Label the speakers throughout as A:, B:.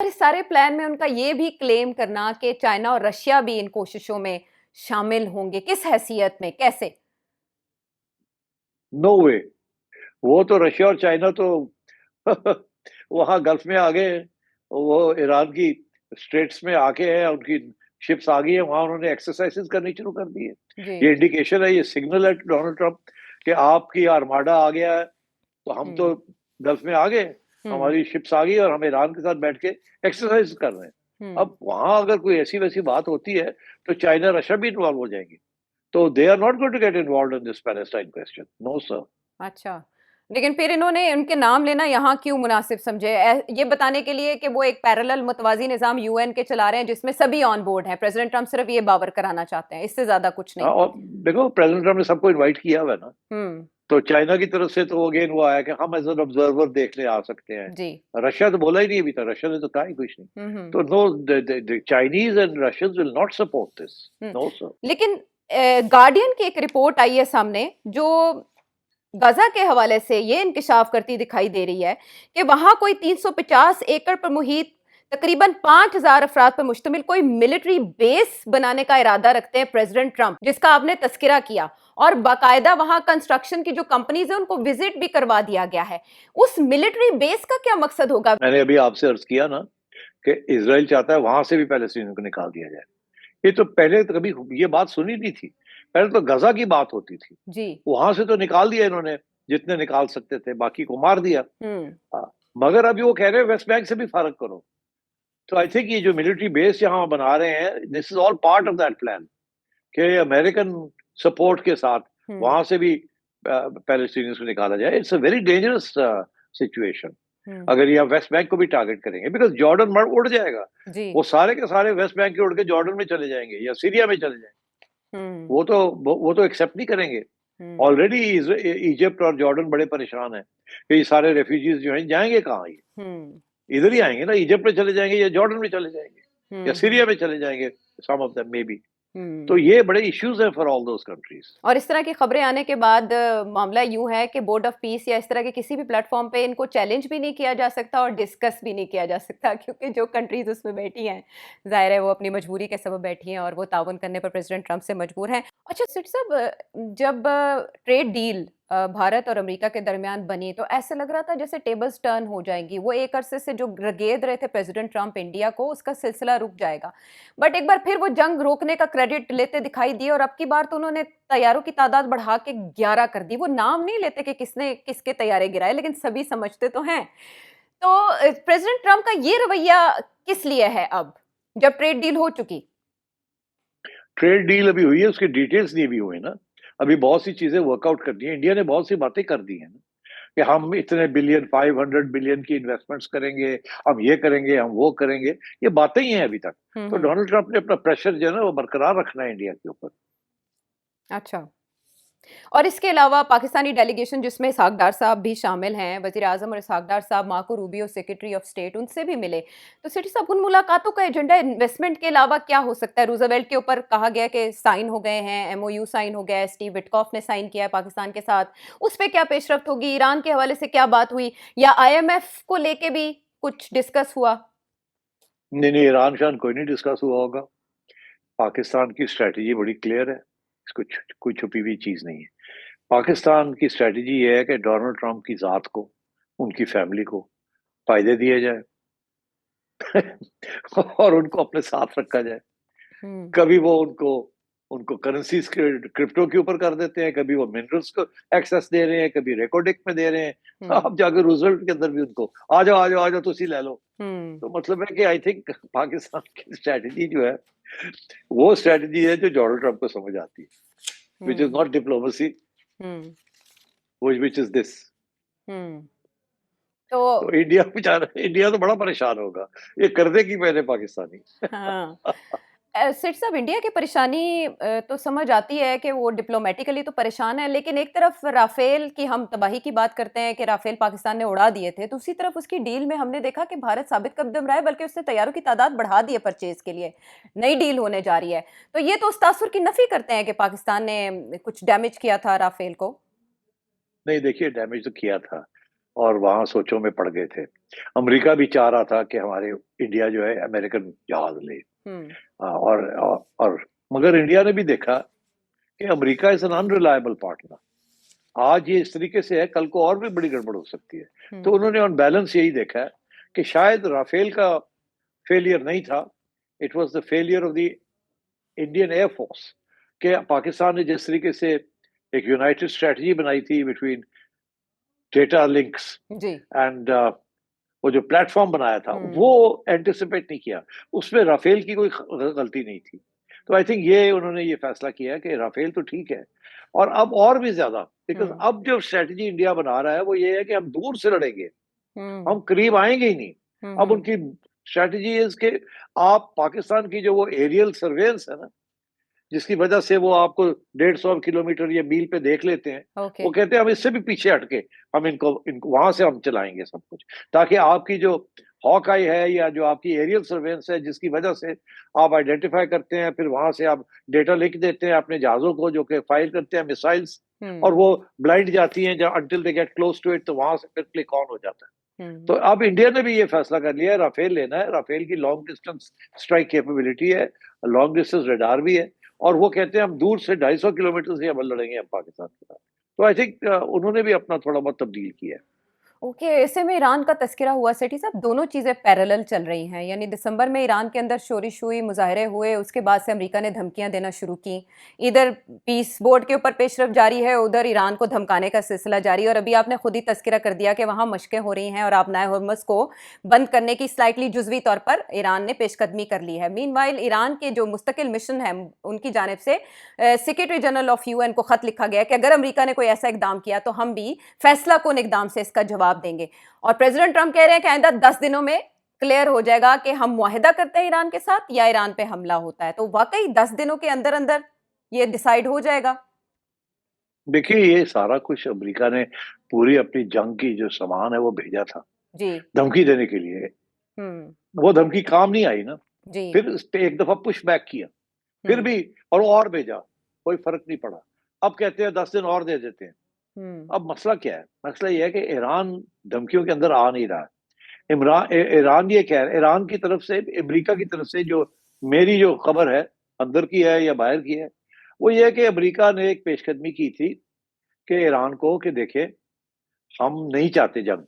A: और इस सारे प्लान में उनका ये भी क्लेम करना कि चाइना और रशिया भी इन कोशिशों में शामिल होंगे, किस हैसियत में, कैसे?
B: नो वे। वो तो रशिया और चाइना तो वहां गल्फ में आ गए हैं। वो ईरान की स्ट्रेट्स में आके हैं, उनकी शिप्स आ गई है, वहां उन्होंने एक्सरसाइजेस करनी शुरू कर दी है।
A: जी।
B: ये इंडिकेशन है, ये सिग्नल है डोनाल्ड ट्रंप कि आपकी आर्माडा आ गया है, तो हम
A: हुँ,
B: तो गल्फ में आ गए,
A: हुँ,
B: हमारी शिप्स आ गई और हम ईरान के साथ बैठ के एक्सरसाइज कर रहे हैं।
A: हुँ।
B: अब वहां अगर कोई ऐसी वैसी बात होती है तो चाइना रशिया भी इन्वॉल्व हो जाएंगे। तो they are not going to get involve in this Palestine question, no sir.
A: अच्छा। लेकिन फिर इन्होंने उनके नाम लेना यहाँ क्यों मुनासिब समझे? ये बताने के लिए कि वो एक पैरेलल मुतवाज़ी निज़ाम यूएन के चला रहे हैं जिसमें सभी ऑन बोर्ड हैं। प्रेज़िडेंट ट्रंप सिर्फ़ ये बावर कराना चाहते हैं, इससे ज़्यादा कुछ नहीं।
B: और देखो प्रेसिडेंट ट्रम्प ने सबको इनवाइट किया हुआ है ना।
A: हुँ,
B: तो चाइना की तरफ से तो अगेन वो आया कि हम एज एन ऑब्जर्वर देखने आ सकते हैं।
A: जी।
B: रशिया तो बोला ही नहीं, अभी तक रशिया ने तो कहा ही कुछ नहीं।
A: हुँ, हुँ,
B: तो no, Chinese and Russians will not support this.
A: हुँ।
B: No sir.
A: लेकिन गार्डियन की एक रिपोर्ट आई है सामने जो गाज़ा के हवाले से ये इंकिशाफ करती दिखाई दे रही है कि वहाँ कोई 350 एकड़ पर मुहित तकरीबन 5000 अफराद पर मुश्तमिल कोई मिलिट्री बेस बनाने का इरादा रखते हैं प्रेसिडेंट ट्रंप, जिसका आपने तस्करा किया। और बाकायदा वहाँ कंस्ट्रक्शन की जो कंपनीज है उनको विजिट भी करवा दिया गया है। उस मिलिट्री बेस का क्या मकसद होगा?
B: मैंने अभी आपसे अर्ज किया ना कि इसराइल चाहता है वहां से भी पैलेस्टीनियों को निकाल दिया जाए। ये तो पहले तो कभी ये बात सुनी नहीं थी। पहले तो गजा की बात होती थी,
A: जी।
B: वहां से तो निकाल दिया इन्होंने, जितने निकाल सकते थे, बाकी को मार दिया।
A: हम्म।
B: हाँ, मगर अभी वो कह रहे हैं वेस्ट बैंक से भी फर्क करो। तो आई थिंक ये जो मिलिट्री बेस यहाँ बना रहे हैं, this is all part of that plan कि अमेरिकन सपोर्ट के साथ
A: हम्म।
B: वहां से भी पैलेस्टीनियंस को निकाला जाए। It's a very dangerous situation
A: hmm.
B: अगर ये वेस्ट बैंक को भी टारगेट करेंगे, बिकॉज जॉर्डन उड़ जाएगा।
A: जी।
B: वो सारे के सारे वेस्ट बैंक के उड़ के जॉर्डन में चले जाएंगे या सीरिया में चले जाएंगे।
A: हम्म।
B: वो तो एक्सेप्ट नहीं करेंगे।
A: हम्म।
B: ऑलरेडी इजिप्ट और जॉर्डन बड़े परेशान हैं कि ये सारे रेफ्यूजीज जो हैं जाएंगे कहाँ, ये
A: हम्म।
B: इधर ही आएंगे ना, इजिप्ट में चले जाएंगे या जॉर्डन में चले जाएंगे या
A: हम्म।
B: सीरिया में चले जाएंगे, सम ऑफ देम मे बी। तो
A: हम्म।
B: ये बड़े इश्यूज हैं फॉर ऑल दोस कंट्रीज।
A: और इस तरह की खबरें आने के बाद मामला यूं है कि बोर्ड ऑफ पीस या इस तरह के किसी भी प्लेटफॉर्म पे इनको चैलेंज भी नहीं किया जा सकता और डिस्कस भी नहीं किया जा सकता क्योंकि जो कंट्रीज उसमें बैठी हैं जाहिर है वो अपनी मजबूरी के सबब बैठी हैं और वो ताउन करने पर प्रेसिडेंट ट्रंप से मजबूर हैं। अच्छा सिट साहब, जब ट्रेड डील भारत और अमेरिका के दरमियान बनी तो ऐसे लग रहा था जैसे टेबल्स टर्न हो जाएंगी, वो एक अरसे से जो रगेद रहे थे प्रेसिडेंट ट्रंप इंडिया को, उसका सिलसिला रुक जाएगा। बट एक बार फिर वो जंग रोकने का क्रेडिट लेते दिखाई दिए और अब की बार तो उन्होंने तैयारों की तादाद बढ़ा के 11 कर दी। वो नाम नहीं लेते कि किसने किसके तैयारे गिराए, लेकिन सभी समझते तो हैं। तो प्रेसिडेंट ट्रंप का ये रवैया किस लिए है अब, जब ट्रेड डील हो चुकी?
B: ट्रेड डील अभी हुई है, उसके डिटेल्स नहीं भी हुए ना। अभी बहुत सी चीजें वर्कआउट करनी है, इंडिया ने बहुत सी बातें कर दी है ना कि हम इतने बिलियन, 500 बिलियन की इन्वेस्टमेंट्स करेंगे, हम ये करेंगे, हम वो करेंगे। ये बातें ही हैं अभी तक। तो
A: हम्म।
B: डोनाल्ड ट्रंप ने अपना प्रेशर जो है ना वो बरकरार रखना है इंडिया के ऊपर।
A: अच्छा। और इसके अलावा पाकिस्तानी डेलीगेशन जिसमें इसहाक डार साहब भी शामिल हैं, वज़ीर आज़म और इसहाक डार साहब Marco Rubio secretary of state, उनसे भी मिले। तो सिटी साहब, उन मुलाकातों का एजेंडा इन्वेस्टमेंट के अलावा क्या हो सकता है? रूज़वेल्ट के ऊपर कहा गया कि साइन हो गए हैं, एमओयू साइन हो गया है, स्टीव विटकॉफ ने साइन किया है पाकिस्तान के साथ। उस पे क्या पेशरफ्त होगी? ईरान के हवाले से क्या बात हुई? या आईएमएफ को लेके भी कुछ डिस्कस हुआ?
B: नहीं नहीं, ईरान शान कोई नहीं डिस्कस हुआ होगा। पाकिस्तान की स्ट्रेटजी बड़ी क्लियर है, इसको कोई छुपी हुई चीज नहीं है। पाकिस्तान की स्ट्रेटजी ये है कि डोनाल्ड ट्रंप की जात को, उनकी फैमिली को फायदे दिए जाए और उनको अपने साथ रखा जाए।
A: हुँ,
B: कभी वो उनको उनको करेंसीज क्रिप्टो के ऊपर कर देते हैं, कभी वो मिनरल्स को एक्सेस दे रहे हैं, कभी रेकोडिक में दे रहे हैं।
A: हुँ,
B: अब जाकर रूजवेल्ट के अंदर भी उनको आ जाओ आ जाओ आ जाओ तुसी ले लो।
A: हुँ,
B: तो मतलब है कि आई थिंक पाकिस्तान की स्ट्रेटजी जो है वो स्ट्रेटजी है जो डोनाल्ड ट्रंप को समझ आती है, which is
A: um,
B: not diplomacy,
A: um,
B: which is this.
A: Um. तो
B: तो इंडिया बेचारा, इंडिया तो बड़ा परेशान होगा, ये कर देगी पहले पाकिस्तानी।
A: हाँ। सेठ साहब, इंडिया की परेशानी तो समझ आती है कि वो डिप्लोमेटिकली तो परेशान है, लेकिन एक तरफ राफेल की हम तबाही की बात करते हैं कि राफेल पाकिस्तान ने उड़ा दिए थे, दूसरी तरफ उसकी डील में हमने देखा कि भारत साबित कदम रहा है, बल्कि उसने तैयारों की तादाद बढ़ा दी है परचेज के लिए, नई डील होने जा रही है। तो ये तो उस तासुर की नफी करते हैं कि पाकिस्तान ने कुछ डैमेज किया था राफेल को।
B: नहीं देखिए, डैमेज तो किया था और वहां सोचों में पड़ गए थे। अमेरिका भी चाह रहा था कि हमारे इंडिया जो है अमेरिकन जहाज ले।
A: हम्म।
B: और मगर इंडिया ने भी देखा कि America is an unreliable partner. आज ये इस तरीके से है, कल को और भी बड़ी गड़बड़ हो सकती है। तो
A: हम्म।
B: उन्होंने ऑन बैलेंस यही देखा है कि शायद राफेल का फेलियर नहीं था, it was the failure of the Indian air force. कि पाकिस्तान ने जिस तरीके से एक यूनाइटेड स्ट्रेटजी बनाई थी बिटवीन डेटा लिंक्स
A: जी।
B: एंड वो जो प्लेटफॉर्म बनाया था वो
A: हम्म।
B: एंटिसिपेट नहीं किया, उसमें राफेल की कोई गलती नहीं थी। तो आई थिंक ये उन्होंने ये फैसला किया है कि राफेल तो ठीक है, और अब और भी ज्यादा, बिकॉज
A: हम्म।
B: अब जो स्ट्रेटजी इंडिया बना रहा है वो ये है कि हम दूर से लड़ेंगे,
A: हम्म।
B: हम करीब आएंगे ही नहीं। अब
A: हम्म।
B: उनकी स्ट्रेटजी इज कि आप पाकिस्तान की जो वो एरियल सर्वेलेंस है ना, जिसकी वजह से वो आपको 150 किलोमीटर या मील पे देख लेते हैं,
A: ओके।
B: वो कहते हैं हम इससे भी पीछे हटके हम इनको इनको वहां से हम चलाएंगे सब कुछ, ताकि आपकी जो हॉक आई है या जो आपकी एरियल सर्वेलेंस है जिसकी वजह से आप आइडेंटिफाई करते हैं, फिर वहां से आप डेटा लिख देते हैं अपने जहाजों को जो कि फायर करते हैं मिसाइल्स, और
A: हम्म।
B: वो ब्लाइंड जाती हैं जब until they get close to it, तो वहां से फिर क्लिक ऑन हो जाता है। तो
A: हम्म।
B: अब इंडिया ने भी ये फैसला कर लिया है, राफेल लेना है। राफेल की लॉन्ग डिस्टेंस स्ट्राइक कैपेबिलिटी है, लॉन्ग डिस्टेंस रडार भी है, और वो कहते हैं हम दूर से 250 किलोमीटर से हम लड़ेंगे हम पाकिस्तान के साथ। तो आई थिंक उन्होंने भी अपना थोड़ा बहुत तब्दील किया है।
A: ओके, ऐसे में ईरान का तस्करा हुआ सेठी साहब, दोनों चीज़ें पैरेलल चल रही हैं। यानी दिसंबर में ईरान के अंदर शोरिश हुई, मुजाहरे हुए, उसके बाद से अमेरिका ने धमकियां देना शुरू की। इधर पीस बोर्ड के ऊपर पेशरफ जारी है, उधर ईरान को धमकाने का सिलसिला जारी है, और अभी आपने खुद ही तस्करा कर दिया कि वहाँ मशकें हो रही हैं और आपनाए हर्मस को बंद करने की स्लाइटली जुजवी तौर पर ईरान ने पेशकदमी कर ली है। मीनवाइल ईरान के जो मुस्तकिल मिशन है उनकी जानिब से सेक्रेटरी जनरल ऑफ यूएन को खत लिखा गया कि अगर अमेरिका ने कोई ऐसा इकदाम किया तो हम भी फैसला कौन इकदाम से इसका जवाब देंगे। और प्रेसिडेंट ट्रंप कह रहे हैं कि आइंदा 10 दिनों में क्लियर हो जाएगा कि हम मुआहिदा करते हैं ईरान के साथ या ईरान पे हमला होता है। तो वाकई 10 दिनों के अंदर अंदर ये डिसाइड हो जाएगा।
B: देखिए ये सारा कुछ अमेरिका ने पूरी अपनी जंग की जो सामान है वो भेजा था
A: जी।
B: धमकी देने के लिए।
A: हम्म।
B: वो धमकी काम नहीं आई ना,
A: जी।
B: फिर इस पे एक दफा पुश बैक किया, फिर
A: हम्म।
B: भी और भेजा, कोई फर्क नहीं पड़ा। अब कहते हैं 10 दिन और दे देते हैं।
A: हम्म।
B: अब मसला क्या है? मसला ये है कि ईरान धमकियों के अंदर आ नहीं रहा है। ईरान ये कह रहा है, ईरान की तरफ से, अमेरिका की तरफ से जो मेरी जो खबर है, अंदर की है या बाहर की है, वो ये है कि अमेरिका ने एक पेशकदमी की थी कि ईरान को कि देखिए हम नहीं चाहते जंग,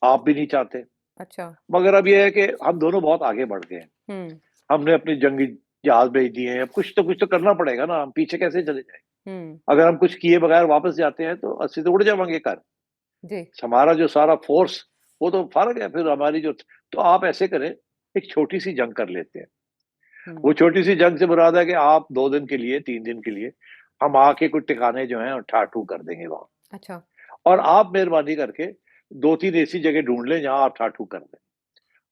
B: आप भी नहीं चाहते,
A: अच्छा।
B: मगर अब ये है कि हम दोनों बहुत आगे बढ़ गए हैं,
A: हम्म।
B: हमने अपनी जंगी जहाज भेज दिए हैं, अब कुछ तो करना पड़ेगा ना, हम पीछे कैसे चले जाए?
A: हम्म।
B: अगर हम कुछ किए बगैर वापस जाते हैं तो अस्सी तो उड़ जाएंगे कर,
A: जी।
B: हमारा जो सारा फोर्स वो तो फर्क है फिर हमारी जो। तो आप ऐसे करें, एक छोटी सी जंग कर लेते हैं।
A: हम्म।
B: वो छोटी सी जंग से मुराद है कि आप 2 दिन के लिए 3 दिन के लिए हम आके कुछ ठिकाने जो हैं ठाठू कर देंगे वहां,
A: अच्छा।
B: और आप मेहरबानी करके 2-3 ऐसी जगह ढूंढ लें जहां आप ठाठू कर दें।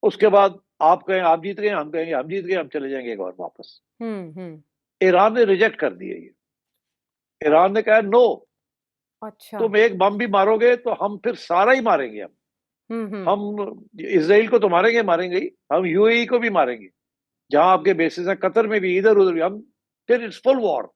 B: उसके बाद आप कहें आप जीत गए, हम कहेंगे हम जीत गए, हम चले जाएंगे एक और वापस।
A: हम्म।
B: ईरान ने रिजेक्ट कर दिया ये। ईरान ने कहा नो,
A: अच्छा।
B: तुम एक बम भी मारोगे तो हम फिर सारा ही मारेंगे।
A: हम्म।
B: हम इसराइल को तो मारेंगे मारेंगे ही, हम यूएई को भी मारेंगे, जहां आपके बेसिस हैं कतर में भी, इधर उधर भी हम, फिर इट्स फुल वॉर।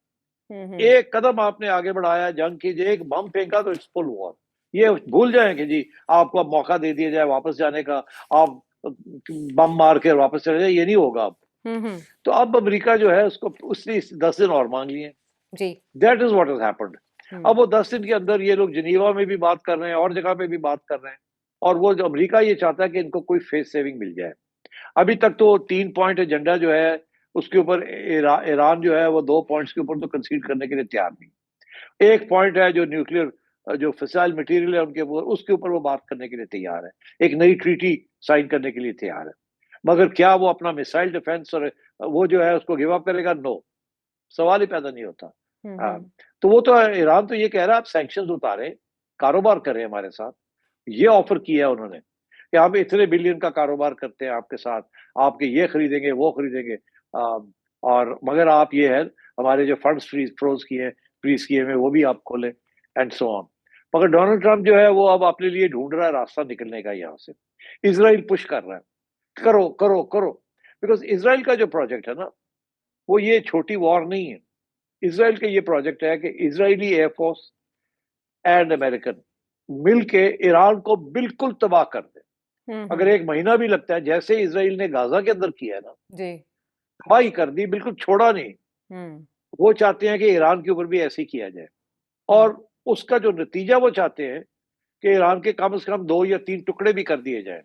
A: हम्म।
B: एक कदम आपने आगे बढ़ाया जंग की, एक बम फेंका तो इट्स फुल वॉर। ये भूल जाएं कि जी आपको अब मौका दे दिया जाए वापस जाने का, आप बम मार के वापस चले जाए, ये नहीं होगा अब।
A: हम्म।
B: तो अब अमेरिका जो है उसको उसने 10 दिन और मांग लिए।
A: जी।
B: That is what has happened. अब
A: हम्म।
B: वो 10 दिन के अंदर ये लोग जिनीवा में भी बात कर रहे हैं और जगह पे भी बात कर रहे हैं, और वो जो अमेरिका ये चाहता है कि इनको कोई फेस सेविंग मिल जाए। अभी तक तो 3 पॉइंट एजेंडा जो है उसके ऊपर ईरान जो है वो 2 पॉइंट्स के ऊपर तो कंसीड करने के लिए तैयार नहीं। एक पॉइंट है जो न्यूक्लियर जो फिसाइल मटेरियल है उनके ऊपर, उसके ऊपर वो बात करने के लिए तैयार है, एक नई ट्रीटी साइन करने के लिए तैयार है। मगर क्या वो अपना मिसाइल डिफेंस और वो जो है उसको गिव अप करेगा? नो, सवाल ही पैदा नहीं होता। हाँ,
A: हम्म।
B: तो वो तो ईरान तो ये कह रहा है आप सैंक्शन उतारें, कारोबार करें हमारे साथ, ये ऑफर किया है उन्होंने कि हम इतने बिलियन का कारोबार करते हैं आपके साथ, आपके ये खरीदेंगे वो खरीदेंगे, और मगर आप ये है हमारे जो फंड्स फ्रीज किए हुए वो भी आप खोलें, एंड सो ऑन। मगर डोनाल्ड ट्रंप जो है वो अब अपने लिए ढूंढ रहा है रास्ता निकलने का यहाँ से। इसराइल पुश कर रहा है, करो करो करो, बिकॉज इसराइल का जो प्रोजेक्ट है ना वो ये छोटी वॉर नहीं है। इसराइल का ये प्रोजेक्ट है कि इसराइली एयरफोर्स एंड अमेरिकन मिल के ईरान को बिल्कुल तबाह कर दे। अगर
A: हम्म।
B: 1 महीना भी लगता है, जैसे इसराइल ने गाजा के अंदर किया है ना,
A: जी।
B: तबाही कर दी, बिल्कुल छोड़ा नहीं।
A: हम्म।
B: वो चाहते हैं कि ईरान के ऊपर भी ऐसे ही किया जाए,
A: हम्म।
B: और उसका जो नतीजा वो चाहते हैं कि ईरान के कम से कम 2 या 3 टुकड़े भी कर दिए जाएं।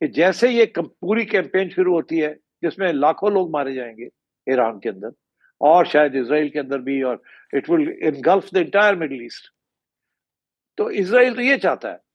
B: कि जैसे ये पूरी कैंपेन शुरू होती है, जिसमें लाखों लोग मारे जाएंगे ईरान के अंदर, और शायद इसराइल के अंदर भी, और it will engulf the entire middle east. तो इसराइल तो ये चाहता है